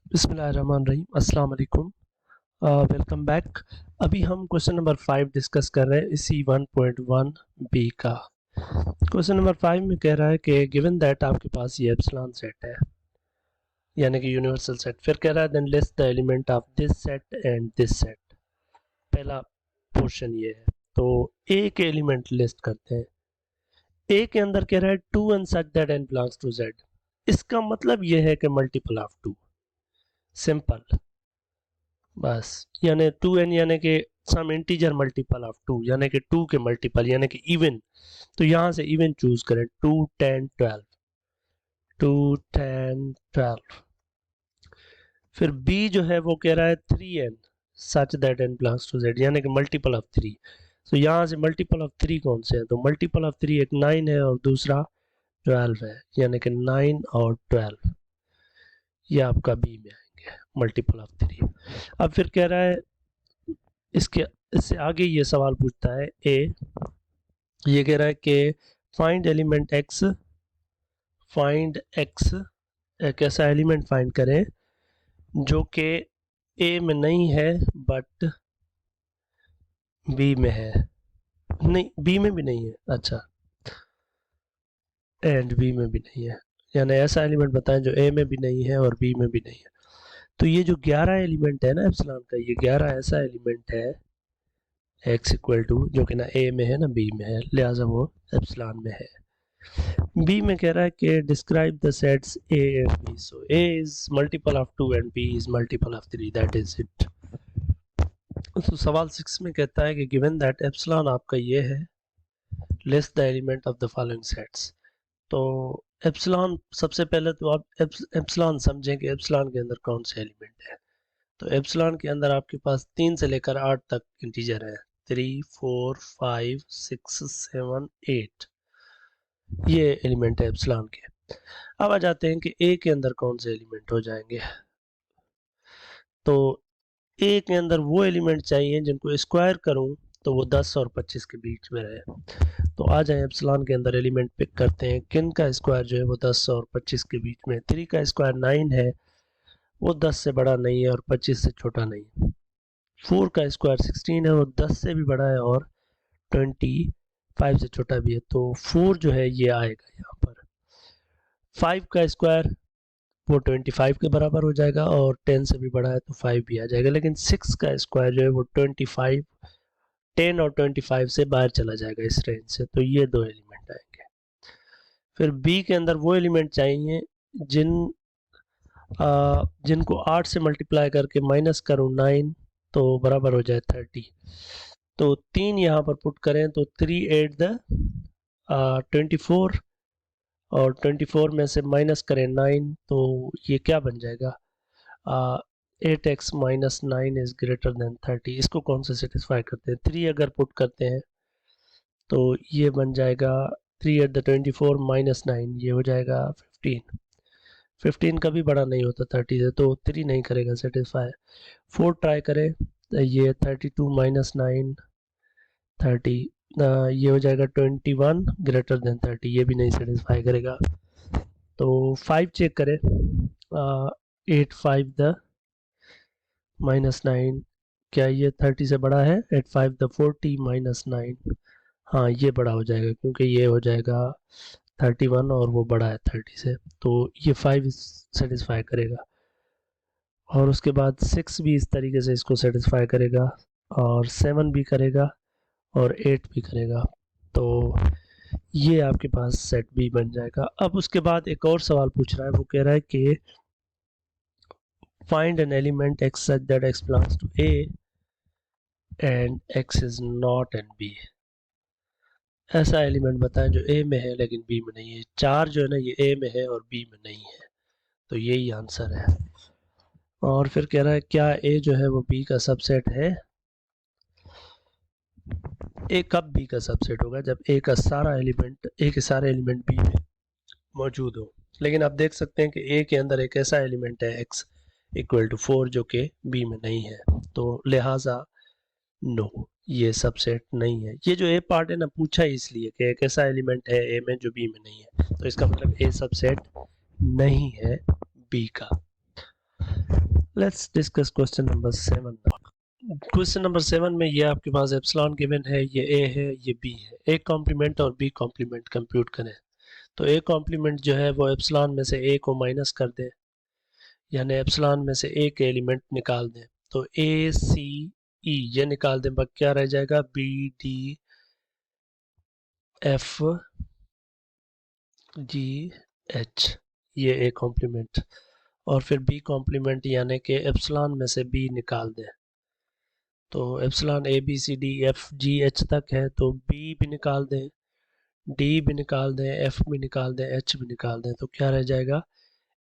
बिस्मिल्लाहिर्रहमानिर्रहीम, अस्सलाम वालेकुम, वेलकम बैक। अभी हम क्वेश्चन नंबर 5 डिस्कस कर रहे हैं इसी 1.1 बी का। क्वेश्चन नंबर 5 में कह रहा है कि गिवन दैट आपके पास ये एप्सिलॉन सेट है यानी कि यूनिवर्सल सेट। फिर कह रहा है then list the element of this set and this set. पहला पोर्शन ये है, तो ए के एलिमेंट लिस्ट करते हैं। ए के अंदर कह रहा है 2 and such that n belongs to z। इसका मतलब ये है कि मल्टीपल ऑफ 2, सिंपल, बस। यानी 2n यानी कि सम इंटीजर मल्टीपल ऑफ 2 यानी कि 2 के मल्टीपल यानी कि इवन। तो यहां से इवन चूज करें, 2 10 12, 2 10 12। फिर b जो है वो कह रहा है 3n such that n belongs to z यानी कि मल्टीपल ऑफ 3। तो यहां से मल्टीपल ऑफ 3 कौन से है, तो मल्टीपल ऑफ 3 एक 9 है और दूसरा 12 है, यानी कि 9 और 12 ये आपका b में आएंगे मल्टीपल ऑफ 3। अब फिर कह रहा है इसके इससे आगे ये सवाल पूछता है ए, ये कह रहा है कि find element x, find x, एक ऐसा एलिमेंट फाइंड करें जो कि ए में नहीं है बट बी में है, नहीं बी में भी नहीं है, अच्छा, एंड बी में भी नहीं है। यानी ऐसा एलिमेंट बताएं जो ए में भी नहीं है और बी में भी नहीं है। तो ये जो 11 एलिमेंट है ना एप्सिलॉन का, ये 11 ऐसा एलिमेंट है x इक्वल टू जो कि ना ए में है ना बी में है, लिहाजा वो एप्सिलॉन में है। बी में कह रहा है कि describe the sets A and B. So A is multiple of 2 and B is multiple of 3, that is it. तो सवाल 6 में कहता है कि गिवन दैट एप्सिलॉन आपका ये है, list the element of the following sets. तो एप्सिलॉन, सबसे पहले तो आप एप्सिलॉन समझें कि एप्सिलॉन के अंदर कौन से एलिमेंट है। तो एप्सिलॉन के अंदर आपके पास 3 से लेकर 8 तक इंटीजर है, 3 4 5 6 7 8, ये एलिमेंट है एप्सिलॉन के। अब आ जाते हैं कि ए के अंदर कौन से एलिमेंट हो जाएंगे। तो ए के अंदर वो एलिमेंट चाहिए जिनको स्क्वायर करूं तो वो 10 और 25 के बीच में रहे। तो आ जाए एप्सिलॉन के अंदर एलिमेंट पिक करते हैं, किन का स्क्वायर जो है वो 10 और 25 के बीच में। 3 का स्क्वायर 9 है, वो 10 से बड़ा नहीं है और 25 से छोटा नहीं। 4 का स्क्वायर 16 है, वो 10 से भी बड़ा है और 25 से छोटा भी है, तो 4 जो है ये आएगा यहाँ पर। 5 का स्क्वायर वो 25 के बराबर हो जाएगा और 10 से भी बड़ा है तो 5 भी आ जाएगा। लेकिन 6 का स्क्वायर जो है वो 25, 10 और 25 से बाहर चला जाएगा इस रेंज से, तो ये दो एलिमेंट आएंगे। फिर बी के अंदर वो एलिमेंट चाहिए जिनको 8 से मल्टीप्लाई करके माइनस करूँ 9 तो बराबर हो जाए 30। तो 3 यहाँ पर पुट करें तो 3 8 द 24 और 24 में से माइनस करें 9 तो ये क्या बन जाएगा, 8x minus 9 is greater than 30। इसको कौन से सेटिस्फाई करते हैं, 3 अगर पुट करते हैं तो ये बन जाएगा 3 एट द 24 माइनस 9, ये हो जाएगा 15। 15 कभी बड़ा नहीं होता 30 से, तो 3 नहीं करेगा सेटिस्फाई। 4 ट्राई करें तो ये 32 माइनस 9 30, ये हो जाएगा 21 ग्रेटर देन 30, ये भी नहीं सेटिस्फाई करेगा। तो 5 चेक करें, 8 5 द माइनस 9, क्या ये 30 से बड़ा है, 8 5 द 40 माइनस 9, हाँ ये बड़ा हो जाएगा क्योंकि ये हो जाएगा 31 और वो बड़ा है 30 से, तो ये 5 सेटिस्फाई करेगा। और उसके बाद 6 भी इस तरीके से इसको सेटिस्फाई करेगा और 7 भी करेगा और 8 भी करेगा, तो ये आपके पास सेट बी बन जाएगा। अब उसके बाद एक और सवाल पूछ रहा है, वो कह रहा है कि find an element X such that X belongs to A and X is not in B. ऐसा एलिमेंट बताएं जो ए में है लेकिन बी में नहीं है। 4 जो है ना ये ए में है और बी में नहीं है, तो यही आंसर है। और फिर कह रहा है क्या ए जो है वो बी का सबसेट है। ए कब बी का सबसेट होगा, जब ए का सारा एलिमेंट, ए के सारे एलिमेंट बी में मौजूद हो। लेकिन आप देख सकते हैं कि ए के अंदर एक ऐसा एलिमेंट है x इक्वल टू 4 जो कि बी में नहीं है, तो लिहाजा नो, ये सबसेट नहीं है। ये जो ए पार्ट है ना पूछा ही इसलिए कि एक ऐसा एलिमेंट है ए में जो बी में नहीं है, तो इसका मतलब ए सबसेट नहीं है बी का। Let's discuss question number 7। Question number 7 में ये आपके पास एप्सिलॉन गिवन है, ये ए है, ये बी है। ए कॉम्प्लीमेंट और बी कॉम्प्लीमेंट कंप्यूट करें। तो ए कॉम्प्लीमेंट जो है वो एप्सिलॉन में से ए को माइनस कर दें, यानी एप्सिलॉन में से ए के एलिमेंट निकाल दें। तो ए सी ई ये निकाल दें, बाकी क्या रह जाएगा, B D F G H, ये ए कॉम्प्लीमेंट। और फिर बी कॉम्प्लीमेंट यानी कि एप्सिलॉन में से बी निकाल दें। तो epsilon A B C D F G H तक है, तो बी भी निकाल दें, डी भी निकाल दें, एफ भी निकाल दें, एच भी निकाल दें। तो क्या रह जाएगा,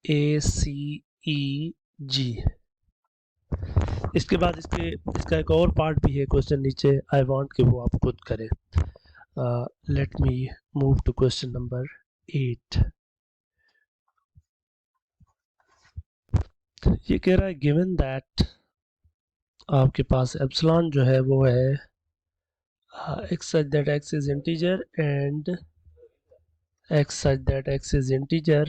ए सी ई जी। इसके बाद इसका एक और पार्ट भी है क्वेश्चन नीचे, आई वांट कि वो आप खुद करें। Let me move to question number 8। ये कह रहा है गिवन दैट आपके पास एप्सिलॉन जो है वो है x such that x is integer and x such that x is integer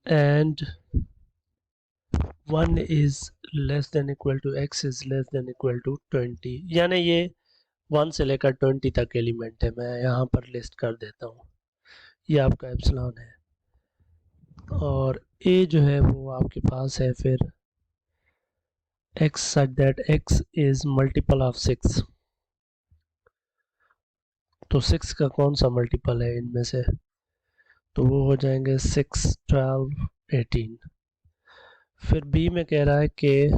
and 1 is less than equal to x is less than equal to 20, यानी ये 1 से लेकर 20 तक एलिमेंट है। मैं यहाँ पर लिस्ट कर देता हूँ। ये आपका एप्सिलॉन है और a जो है वो आपके पास है फिर x such that x is multiple of 6। तो 6 का कौन सा मल्टीपल है इनमें से, तो वो हो जाएंगे 6, 12, 18। फिर b में कह रहा है कि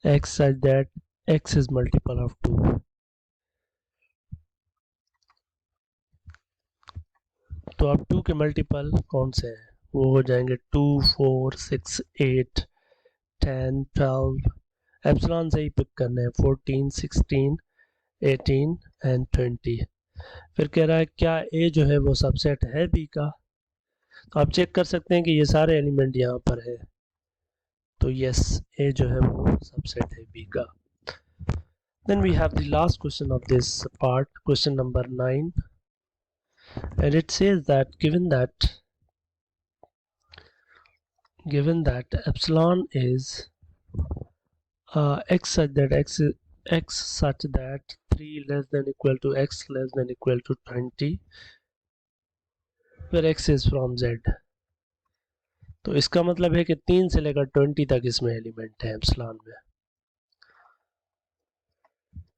x such that x is multiple of 2। तो अब 2 के मल्टीपल कौन से हैं, वो हो जाएंगे 2, 4, 6, 8, 10, 12। एप्सिलॉन से ही पिक करने हैं, 14, 16, 18 एंड 20। फिर कह रहा है क्या ए जो है वो सबसेट है बी का। तो आप चेक कर सकते हैं कि ये सारे एलिमेंट यहाँ पर है, तो यस ए जो है वो सबसेट है बी का। Then we have the last question of this part, question number 9, and it says that given that epsilon is x such that x such that 3 less than equal to x less than equal to 20, where x is from z। तो इसका मतलब है कि 3 से लेकर 20 तक इसमें element है एप्सिलॉन में,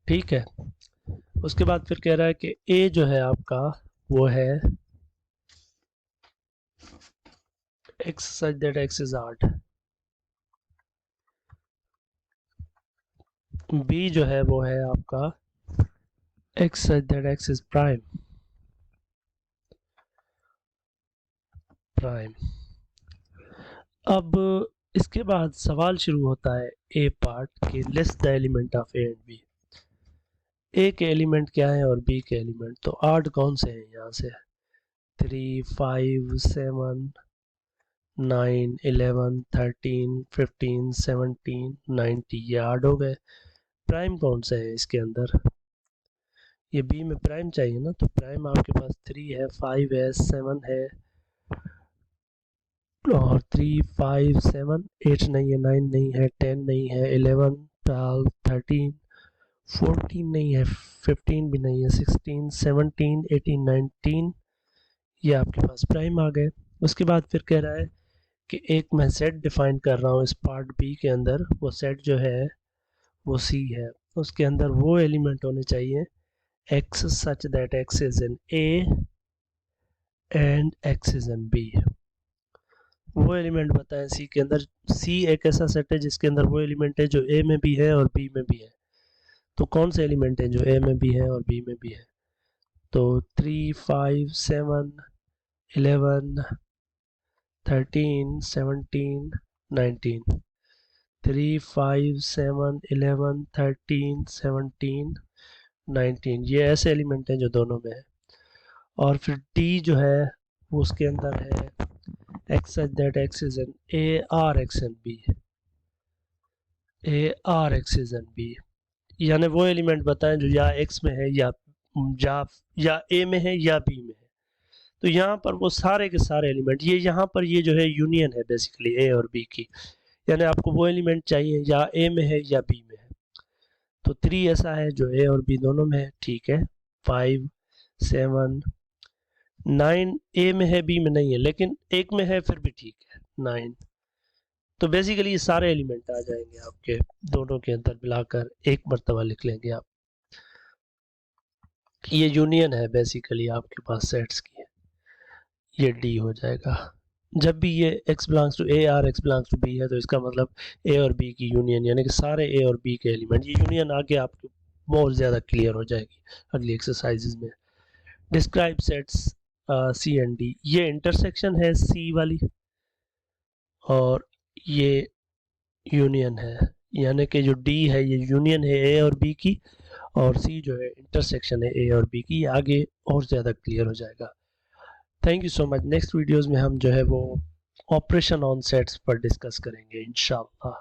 ठीक है। उसके बाद फिर कह रहा है कि a जो है आपका वो है x such that x is odd, b जो है वो है आपका x such that x is prime। अब इसके बाद सवाल शुरू होता है ए पार्ट के, list the element of A and B. A के एलिमेंट क्या है और बी के एलिमेंट, तो आठ कौन से हैं यहाँ से, 3, 5, 7, 9, 11, 13, 15, 17, 19, ये आठ हो गए। प्राइम कौन से है इसके अंदर, ये बी में प्राइम चाहिए ना, तो प्राइम आपके पास 3 है, 5 है, 7 है और 3, 5, 7, 8 नहीं है, 9 नहीं है, 10 नहीं है, 11, 12, 13, 14 नहीं है, 15 भी नहीं है, 16, 17, 18, 19, ये आपके पास प्राइम आ गए। उसके बाद फिर कह रहा है कि एक मैं सेट डिफाइन कर रहा हूँ इस पार्ट बी के अंदर, वो सेट जो है वो सी है। उसके अंदर वो एलिमेंट होने चाहिए x such that x is in A and x is in B। वो एलिमेंट बताएं सी के अंदर। सी एक ऐसा सेट है जिसके अंदर वो एलिमेंट है जो ए में भी है और बी में भी है। तो कौन से एलिमेंट है जो ए में भी है और बी में भी है, तो 3, 5, 7, 11, 13, 17, 19। 3, 5, 7, 11, 13, 17, 19, ये ऐसे एलिमेंट हैं जो दोनों में है। और फिर डी जो है वो उसके अंदर है x such that x is in A or x in B, A or x is in B, यानी वो एलिमेंट बताएं जो या x में है या A में है या B में है। तो यहाँ पर वो सारे के सारे एलिमेंट, ये यहाँ पर ये जो है यूनियन है बेसिकली ए और बी की, यानी आपको वो एलिमेंट चाहिए या ए में है या बी में है। तो 3 ऐसा है जो ए और बी दोनों में है, ठीक है। 5 7 9 ए में है बी में नहीं है, लेकिन एक में है फिर भी ठीक है 9। तो बेसिकली ये सारे एलिमेंट आ जाएंगे आपके दोनों के अंदर मिलाकर, एक मरतबा लिख लेंगे आप। ये यूनियन है बेसिकली आपके पास सेट्स की, ये डी हो जाएगा। जब भी ये x बिलोंग्स टू ए और x बिलोंग्स टू बी है तो इसका मतलब ए और बी की यूनियन, यानी कि सारे ए और बी के एलिमेंट, ये यूनियन आगे आपको बहुत ज़्यादा क्लियर हो जाएगी अगली एक्सरसाइजेज में। Describe sets C and D, ये इंटरसेक्शन है सी वाली और ये यूनियन है, यानी कि जो डी है ये यूनियन है ए और बी की, और सी जो है इंटरसेक्शन है ए और बी की। आगे और ज़्यादा क्लियर हो जाएगा। Thank you so much. Next videos में हम जो है वो ऑपरेशन ऑन सेट्स पर डिस्कस करेंगे इंशाल्लाह।